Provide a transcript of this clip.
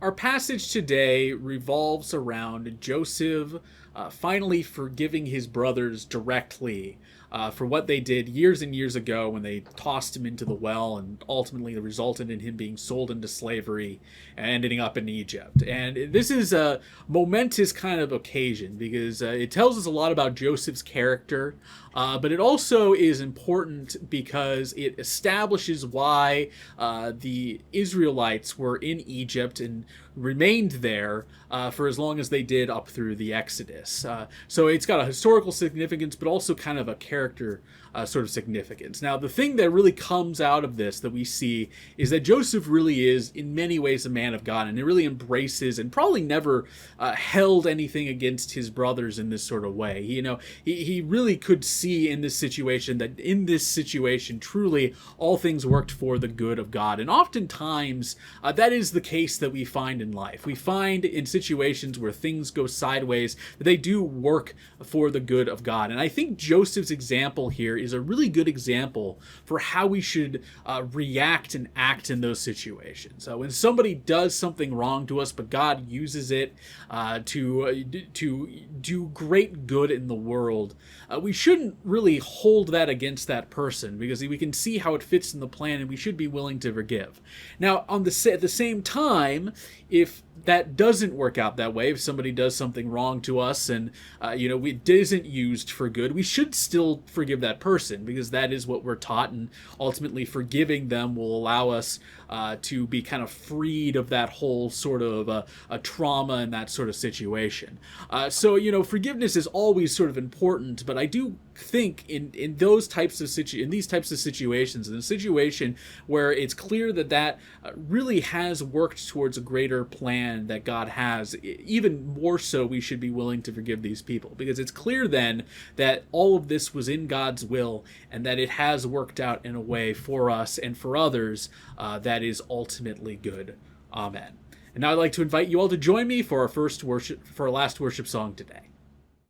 Our passage today revolves around Joseph finally forgiving his brothers directly for what they did years and years ago when they tossed him into the well and ultimately resulted in him being sold into slavery and ending up in Egypt. And this is a momentous kind of occasion because it tells us a lot about Joseph's character, but it also is important because it establishes why the Israelites were in Egypt and remained there for as long as they did up through the Exodus. So it's got a historical significance, but also kind of a character sort of significance. Now, the thing that really comes out of this that we see is that Joseph really is, in many ways, a man of God, and he really embraces and probably never held anything against his brothers in this sort of way. He really could see in this situation that in this situation, truly, all things worked for the good of God. And oftentimes, that is the case that we find in life. We find in situations where things go sideways that they do work for the good of God. And I think Joseph's example here is a really good example for how we should react and act in those situations. When somebody does something wrong to us, but God uses it to do great good in the world, we shouldn't really hold that against that person because we can see how it fits in the plan, and we should be willing to forgive. Now, at the same time, if that doesn't work out that way, if somebody does something wrong to us and it isn't used for good, we should still forgive that person because that is what we're taught, and ultimately forgiving them will allow us to be kind of freed of that whole sort of a trauma and that sort of situation. So forgiveness is always sort of important, but I do think in these types of situations, in a situation where it's clear that really has worked towards a greater plan that God has, even more so we should be willing to forgive these people, because it's clear then that all of this was in God's will and that it has worked out in a way for us and for others that is ultimately good. Amen. And now I'd like to invite you all to join me for our last worship song today.